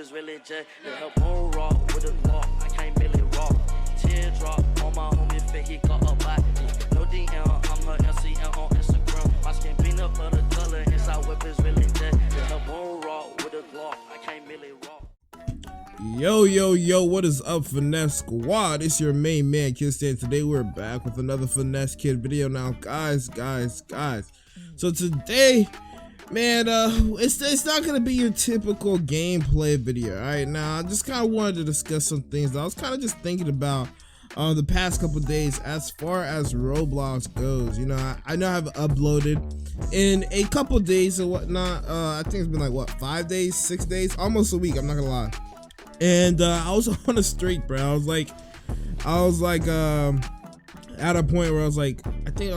whippers really jet. Yeah, her bone rock with a lock. I can't really rock. Teardrop on my homie fit, he got a body. No DM, I'm her MCN on Instagram. My skin peanut butter color, inside whippers really jet. Yeah, her bone rock with a lock. I can't really rock. Yo, what is up, Finesse Squad? It's your main man, KiddStan. Today we're back with another Finesse Kid video. Now, guys. So today, man, it's not gonna be your typical gameplay video. Alright, now I just kind of wanted to discuss some things that I was kind of just thinking about the past couple days as far as Roblox goes. You know, I know I've uploaded in a couple days or whatnot. I think it's been like what, 5 days, 6 days, almost a week. I'm not gonna lie. And I was on a streak, bro. I was like at a point where I was like, I think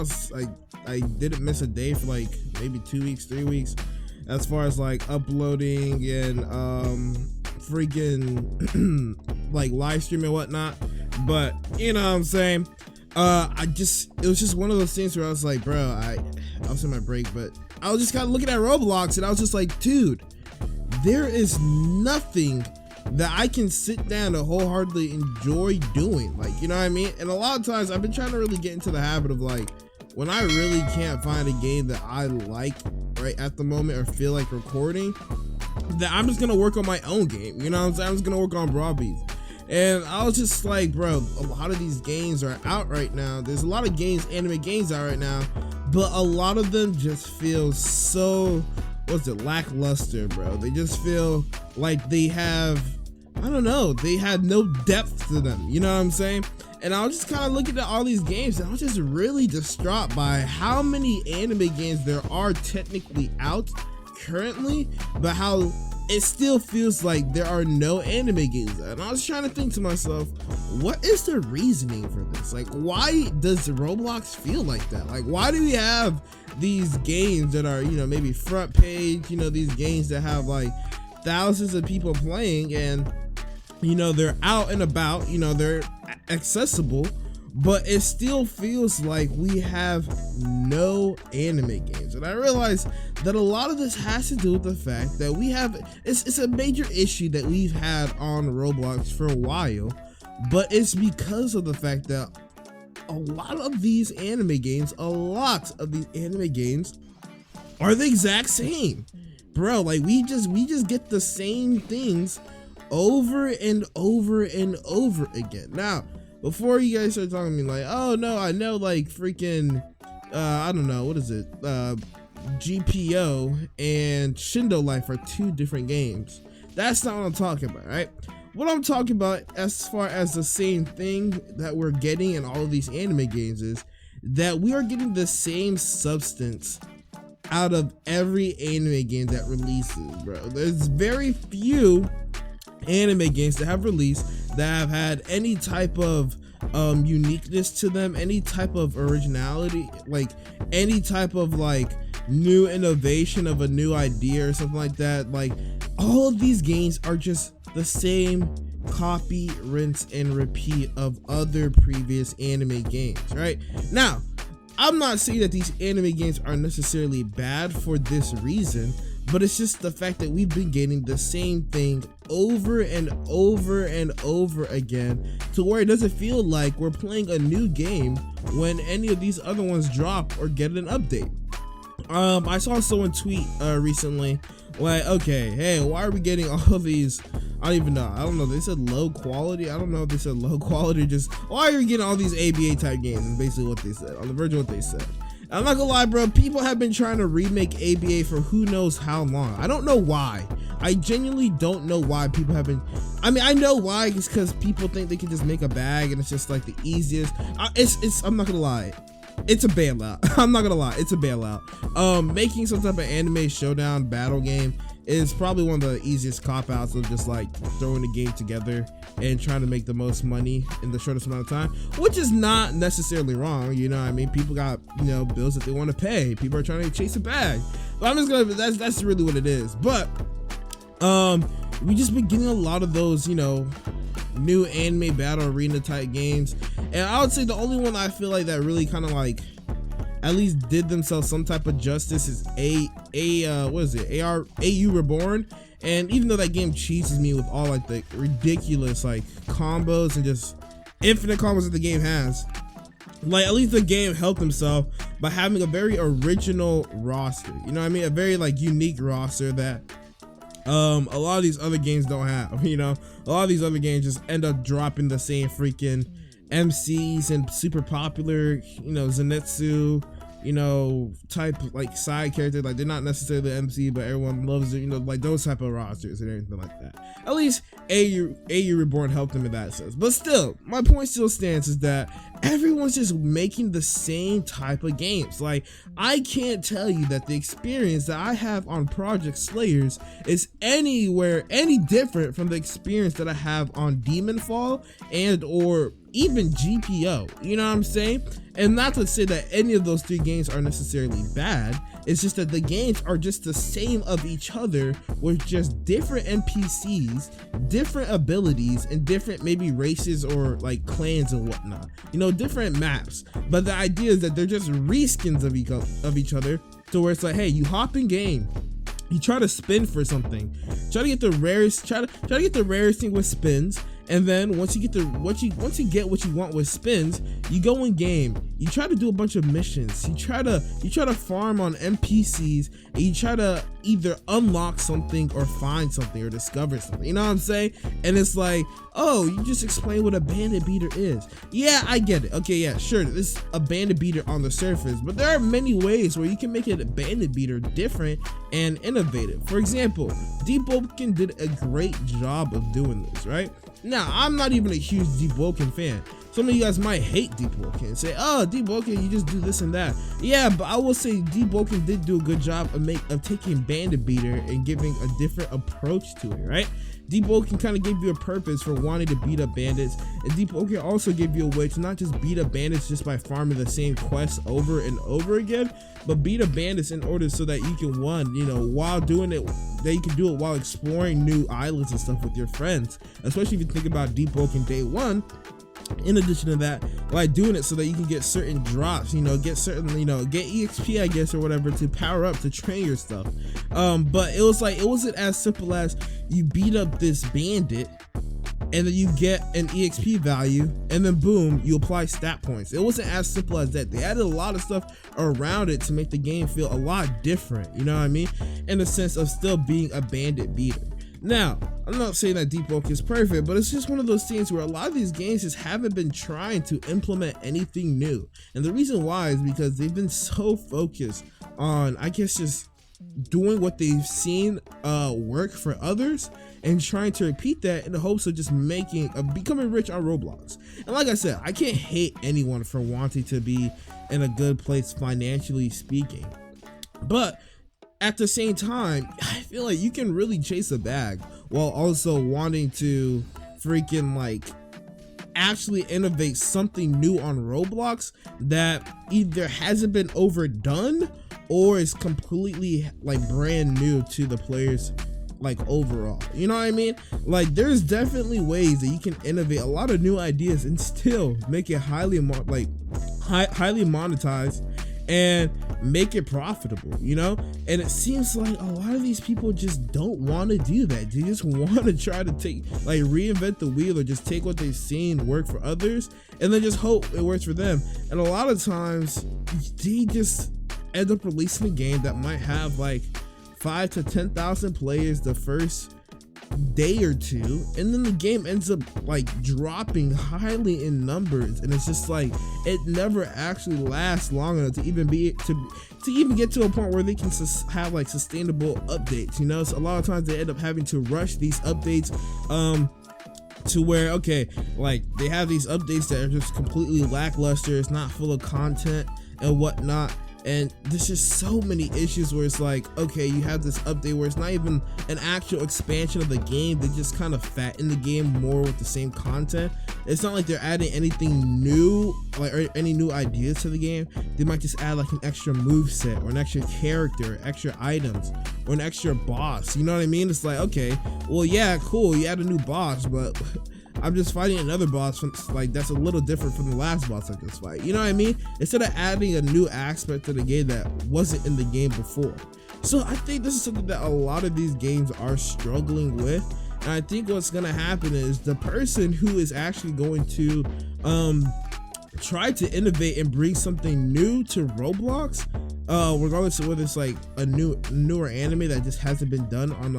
I didn't miss a day for like maybe 2 weeks, 3 weeks, as far as like uploading and freaking like live streaming and whatnot. But you know what I'm saying, it was just one of those things where I was like, bro, I was in my break, but I was just kind of looking at Roblox and I was just like, dude, there is nothing that I can sit down and wholeheartedly enjoy doing, like, you know what I mean? And a lot of times I've been trying to really get into the habit of like, when I really can't find a game that I like right at the moment or feel like recording, that I'm just gonna work on my own game, you know what I'm saying? I'm just gonna work on Brawl Beats. And I was just like, bro, a lot of these games are out right now. There's a lot of games, anime games out right now, but a lot of them just feel so, lackluster, bro. They just feel like they have, I don't know, they had no depth to them, you know what I'm saying? And I was just kind of looking at all these games and I was just really distraught by how many anime games there are technically out currently, but how it still feels like there are no anime games. And I was trying to think to myself, what is the reasoning for this? Like, why does Roblox feel like that? Like, why do we have these games that are, you know, maybe front page, you know, these games that have like thousands of people playing and, you know, they're out and about, you know, they're accessible, but it still feels like we have no anime games. And I realize that a lot of this has to do with the fact that we have, it's a major issue that we've had on Roblox for a while, but it's because of the fact that a lot of these anime games are the exact same, bro. Like we just get the same things over and over and over again. Now, before you guys start talking to me like, oh no, I know like freaking I don't know, what is it, GPO and Shindo Life are two different games. That's not what I'm talking about, right? What I'm talking about as far as the same thing that we're getting in all of these anime games is that we are getting the same substance out of every anime game that releases, bro. There's very few anime games that have released that have had any type of uniqueness to them, any type of originality, like any type of like new innovation of a new idea or something like that. Like all of these games are just the same copy, rinse and repeat of other previous anime games. Right now, I'm not saying that these anime games are necessarily bad for this reason, but it's just the fact that we've been getting the same thing over and over and over again to where it doesn't feel like we're playing a new game when any of these other ones drop or get an update. I saw someone tweet recently like, okay, hey, why are we getting all of these? I don't know. They said low quality. I don't know if they said low quality, just why are you getting all these ABA type games? Is basically what they said, on the verge of what they said. I'm not gonna lie, bro, people have been trying to remake ABA for who knows how long. I don't know why. I genuinely don't know why people have been, I mean, I know why, it's because people think they can just make a bag and it's just like the easiest. I'm not gonna lie, it's a bailout. I'm not gonna lie, it's a bailout. Making some type of anime showdown battle game is probably one of the easiest cop-outs of just like throwing the game together and trying to make the most money in the shortest amount of time, which is not necessarily wrong. You know what I mean? People got, you know, bills that they want to pay. People are trying to chase a bag. But I'm just gonna, that's really what it is. But we just been getting a lot of those, you know, new anime battle arena type games. And I would say the only one I feel like that really kind of like at least did themselves some type of justice is AU Reborn. And even though that game cheeses me with all like the ridiculous like combos and just infinite combos that the game has, like at least the game helped himself by having a very original roster. You know what I mean? A very like unique roster that a lot of these other games don't have. You know, a lot of these other games just end up dropping the same freaking MCs and super popular, you know, Zenitsu, you know, type like side character. Like they're not necessarily MC, but everyone loves it. You know, like those type of rosters and everything like that. At least AU Reborn helped them in that sense. But still, my point still stands is that everyone's just making the same type of games. Like I can't tell you that the experience that I have on Project Slayers is anywhere any different from the experience that I have on Demonfall and or even GPO. You know what I'm saying? And not to say that any of those three games are necessarily bad. It's just that the games are just the same of each other with just different NPCs, different abilities, and different maybe races or like clans and whatnot. You know, different maps. But the idea is that they're just reskins of each other, to where it's like, hey, you hop in game, you try to spin for something, try to get the rarest, try to get the rarest thing with spins. And then once you get what you want with spins, you go in game, you try to do a bunch of missions, you try to farm on NPCs, and you try to either unlock something or find something or discover something. You know what I'm saying? And it's like, oh, you just explain what a bandit beater is. Yeah, I get it. Okay, yeah, sure, this is a bandit beater on the surface, but there are many ways where you can make it a bandit beater different and innovative. For example, Deep Woken did a great job of doing this, right? Now, I'm not even a huge Deep Woken fan. Some of you guys might hate Deep Woken and say, oh, Deep Woken, you just do this and that. Yeah, but I will say Deep Woken did do a good job of taking Bandit Beater and giving a different approach to it, right? Deep Woken kind of gave you a purpose for wanting to beat up bandits, and Deep Woken also gave you a way to not just beat up bandits just by farming the same quests over and over again, but beat up bandits in order so that you can, one, you know, while doing it, that you can do it while exploring new islands and stuff with your friends. Especially if you think about Deep Woken Day 1. In addition to that, like doing it so that you can get certain drops, you know, get certain, you know, get EXP, I guess, or whatever, to power up, to train your stuff. But it was like, it wasn't as simple as you beat up this bandit and then you get an EXP value and then boom, you apply stat points. It wasn't as simple as that. They added a lot of stuff around it to make the game feel a lot different, you know what I mean, in the sense of still being a bandit beater. Now, I'm not saying that Deep Woken is perfect, but it's just one of those things where a lot of these games just haven't been trying to implement anything new. And the reason why is because they've been so focused on, I guess, just doing what they've seen work for others and trying to repeat that in the hopes of just becoming rich on Roblox. And like I said, I can't hate anyone for wanting to be in a good place financially speaking. But at the same time, I feel like you can really chase a bag while also wanting to freaking like actually innovate something new on Roblox that either hasn't been overdone or is completely like brand new to the players, like overall. You know what I mean? Like there's definitely ways that you can innovate a lot of new ideas and still make it highly monetized and make it profitable, you know? And it seems like a lot of these people just don't want to do that. They just want to try to reinvent the wheel, or just take what they've seen work for others and then just hope it works for them. And a lot of times they just end up releasing a game that might have like 5,000 to 10,000 players the first day or two, and then the game ends up like dropping highly in numbers, and it's just like it never actually lasts long enough to even get to a point where they can have like sustainable updates, you know? So a lot of times they end up having to rush these updates to where, okay, like they have these updates that are just completely lackluster, it's not full of content and whatnot. And there's just so many issues where it's like, okay, you have this update where it's not even an actual expansion of the game. They just kind of fatten the game more with the same content. It's not like they're adding anything new, like, or any new ideas to the game. They might just add like an extra moveset or an extra character, or extra items, or an extra boss. You know what I mean? It's like, okay, well, yeah, cool, you add a new boss, but I'm just fighting another boss from, like, that's a little different from the last boss I just fight. You know what I mean? Instead of adding a new aspect to the game that wasn't in the game before. So I think this is something that a lot of these games are struggling with. And I think what's gonna happen is the person who is actually going to try to innovate and bring something new to Roblox, regardless of whether it's like a newer anime that just hasn't been done on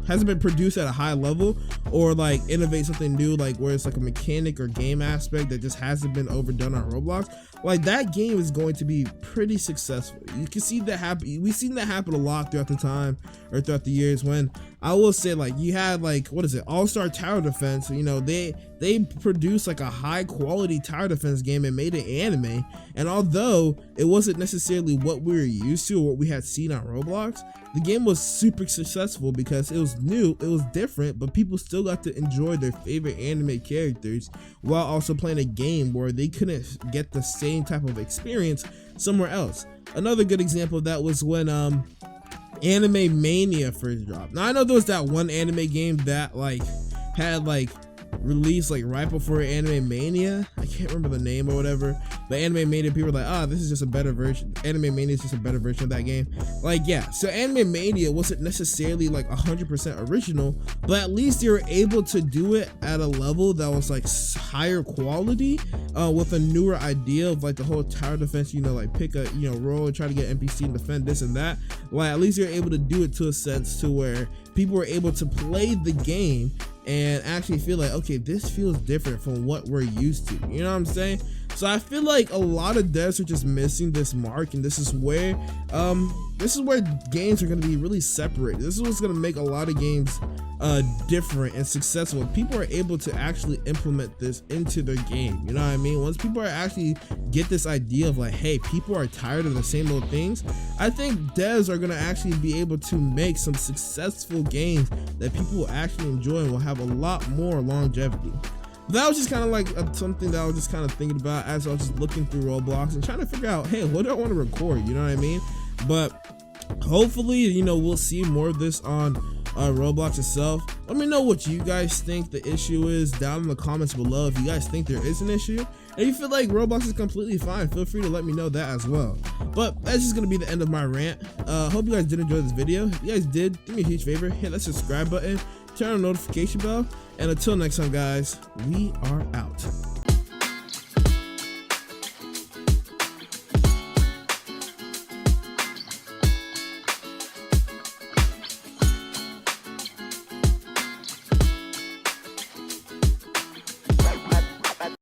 hasn't been produced at a high level, or like innovate something new, like where it's like a mechanic or game aspect that just hasn't been overdone on Roblox, like that game is going to be pretty successful. You can see that happen. We've seen that happen a lot throughout the years, when I will say, like, you had like, what is it, All-Star Tower Defense, you know, they produced like a high quality tower defense game and made an anime, and although it wasn't necessarily what we were used to or what we had seen on Roblox, the game was super successful because it was new, it was different, but people still got to enjoy their favorite anime characters while also playing a game where they couldn't get the same type of experience somewhere else. Another good example of that was when Anime Mania first dropped. Now I know there was that one anime game that like had like released like right before Anime Mania. I can't remember the name or whatever, but Anime Mania, people were like, this is just a better version. Anime Mania is just a better version of that game. Like, yeah, so Anime Mania wasn't necessarily like 100% original, but at least they were able to do it at a level that was like higher quality, with a newer idea of like the whole tower defense, you know, like pick a, you know, roll and try to get NPC and defend this and that. Like, at least you're able to do it to a sense to where people were able to play the game and actually feel like, okay, this feels different from what we're used to, you know what I'm saying? So I feel like a lot of devs are just missing this mark, and this is where games are going to be really separated. This is what's going to make a lot of games different and successful. People are able to actually implement this into their game, you know what I mean? Once people are actually get this idea of like, hey, people are tired of the same old things, I think devs are going to actually be able to make some successful games that people will actually enjoy and will have a lot more longevity. That was just kind of like something that I was just kind of thinking about as I was just looking through Roblox and trying to figure out, hey, what do I want to record, you know what I mean? But hopefully, you know, we'll see more of this on Roblox itself. Let me know what you guys think the issue is down in the comments below. If you guys think there is an issue, and you feel like Roblox is completely fine, feel free to let me know that as well. But that's just gonna be the end of my rant. Hope you guys did enjoy this video. If you guys did, do me a huge favor, hit that subscribe button, turn on the notification bell, and until next time, guys, we are out.